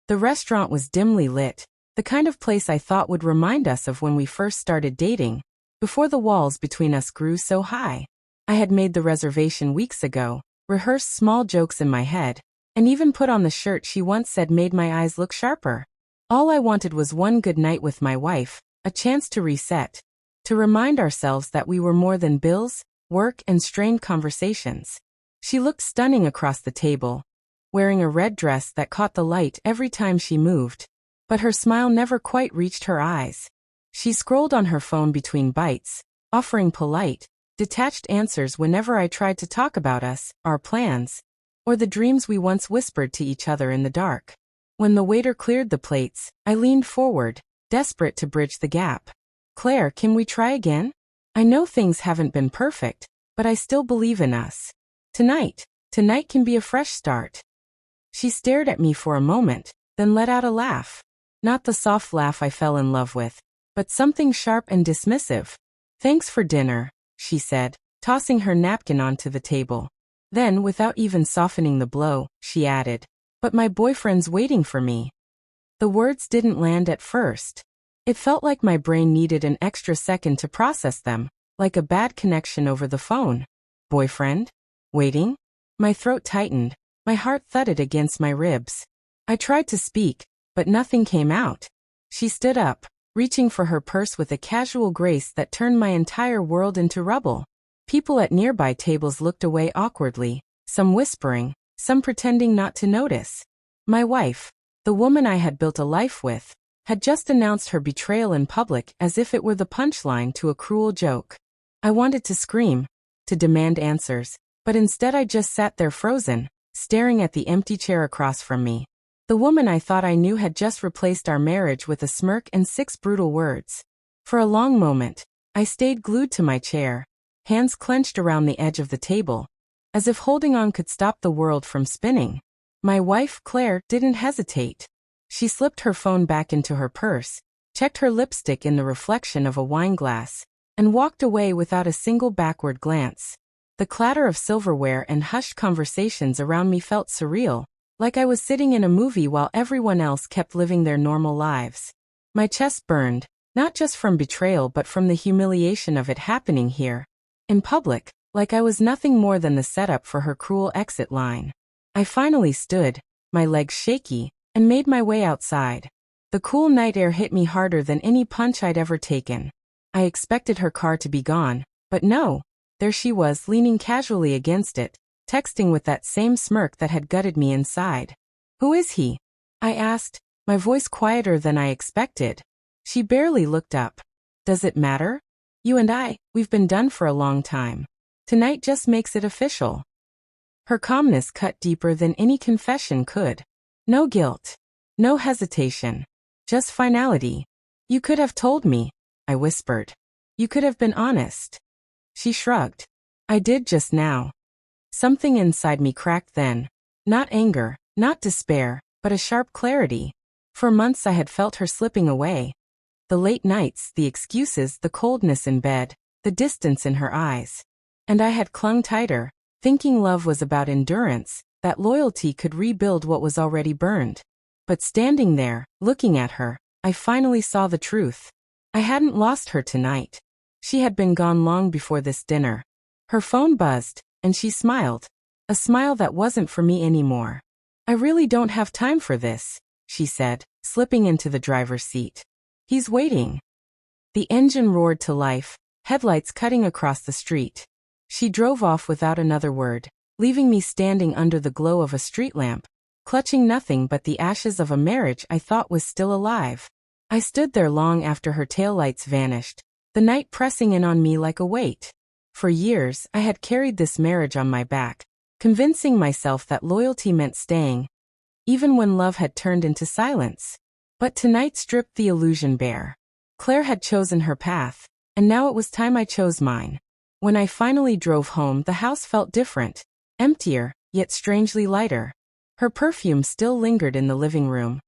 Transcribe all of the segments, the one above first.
The restaurant was dimly lit, the kind of place I thought would remind us of when we first started dating, before the walls between us grew so high. I had made the reservation weeks ago, rehearsed small jokes in my head, and even put on the shirt she once said made my eyes look sharper. All I wanted was one good night with my wife, a chance to reset, to remind ourselves that we were more than bills, work, and strained conversations. She looked stunning across the table, wearing a red dress that caught the light every time she moved, but her smile never quite reached her eyes. She scrolled on her phone between bites, offering polite, detached answers whenever I tried to talk about us, our plans, or the dreams we once whispered to each other in the dark. When the waiter cleared the plates, I leaned forward, desperate to bridge the gap. "Claire, can we try again? I know things haven't been perfect, but I still believe in us. Tonight can be a fresh start." She stared at me for a moment, then let out a laugh. Not the soft laugh I fell in love with, but something sharp and dismissive. "Thanks for dinner," she said, tossing her napkin onto the table. Then, without even softening the blow, she added, "But my boyfriend's waiting for me." The words didn't land at first. It felt like my brain needed an extra second to process them, like a bad connection over the phone. Boyfriend? Waiting? My throat tightened, my heart thudded against my ribs. I tried to speak, but nothing came out. She stood up, reaching for her purse with a casual grace that turned my entire world into rubble. People at nearby tables looked away awkwardly, some whispering, some pretending not to notice. My wife, the woman I had built a life with, had just announced her betrayal in public as if it were the punchline to a cruel joke. I wanted to scream, to demand answers, but instead I just sat there frozen, staring at the empty chair across from me. The woman I thought I knew had just replaced our marriage with a smirk and 6 brutal words. For a long moment, I stayed glued to my chair, hands clenched around the edge of the table, as if holding on could stop the world from spinning. My wife, Claire, didn't hesitate. She slipped her phone back into her purse, checked her lipstick in the reflection of a wine glass, and walked away without a single backward glance. The clatter of silverware and hushed conversations around me felt surreal, like I was sitting in a movie while everyone else kept living their normal lives. My chest burned, not just from betrayal but from the humiliation of it happening here, in public, like I was nothing more than the setup for her cruel exit line. I finally stood, my legs shaky, and made my way outside. The cool night air hit me harder than any punch I'd ever taken. I expected her car to be gone, but no, there she was leaning casually against it, texting with that same smirk that had gutted me inside. "Who is he?" I asked, my voice quieter than I expected. She barely looked up. "Does it matter? You and we've been done for a long time. Tonight just makes it official." Her calmness cut deeper than any confession could. No guilt. No hesitation. Just finality. "You could have told me," I whispered. "You could have been honest." She shrugged. "I did just now." Something inside me cracked then. Not anger, not despair, but a sharp clarity. For months I had felt her slipping away. The late nights, the excuses, the coldness in bed, the distance in her eyes. And I had clung tighter, thinking love was about endurance, that loyalty could rebuild what was already burned. But standing there, looking at her, I finally saw the truth. I hadn't lost her tonight. She had been gone long before this dinner. Her phone buzzed, and she smiled. A smile that wasn't for me anymore. "I really don't have time for this," she said, slipping into the driver's seat. "He's waiting." The engine roared to life, headlights cutting across the street. She drove off without another word, leaving me standing under the glow of a street lamp, clutching nothing but the ashes of a marriage I thought was still alive. I stood there long after her taillights vanished, the night pressing in on me like a weight. For years, I had carried this marriage on my back, convincing myself that loyalty meant staying, even when love had turned into silence. But tonight stripped the illusion bare. Claire had chosen her path, and now it was time I chose mine. When I finally drove home, the house felt different, emptier, yet strangely lighter. Her perfume still lingered in the living room.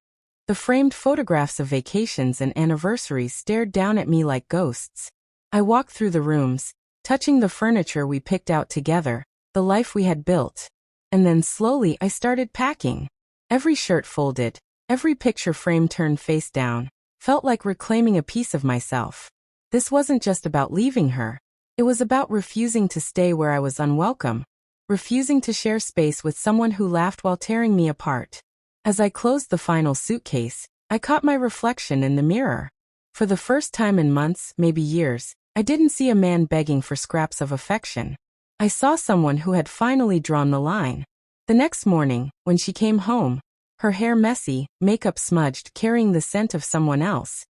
The framed photographs of vacations and anniversaries stared down at me like ghosts. I walked through the rooms, touching the furniture we picked out together, the life we had built. And then slowly I started packing. Every shirt folded, Every picture frame turned face down. Felt like reclaiming a piece of myself. This wasn't just about leaving her. It was about refusing to stay where I was unwelcome. Refusing to share space with someone who laughed while tearing me apart. As I closed the final suitcase, I caught my reflection in the mirror. For the first time in months, maybe years, I didn't see a man begging for scraps of affection. I saw someone who had finally drawn the line. The next morning, when she came home, her hair messy, makeup smudged, carrying the scent of someone else,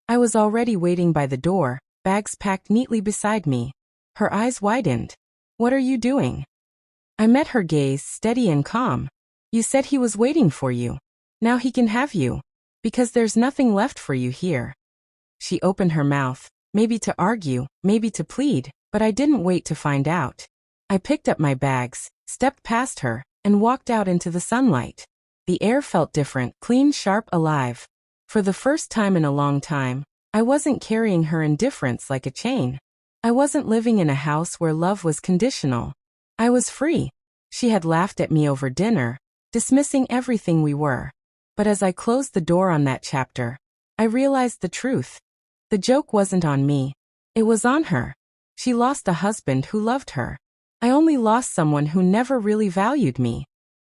I was already waiting by the door, bags packed neatly beside me. Her eyes widened. "What are you doing?" I met her gaze, steady and calm. "You said he was waiting for you. Now he can have you. Because there's nothing left for you here." She opened her mouth, maybe to argue, maybe to plead, but I didn't wait to find out. I picked up my bags, stepped past her, and walked out into the sunlight. The air felt different, clean, sharp, alive. For the first time in a long time, I wasn't carrying her indifference like a chain. I wasn't living in a house where love was conditional. I was free. She had laughed at me over dinner, dismissing everything we were. But as I closed the door on that chapter, I realized the truth. The joke wasn't on me. It was on her. She lost a husband who loved her. I only lost someone who never really valued me.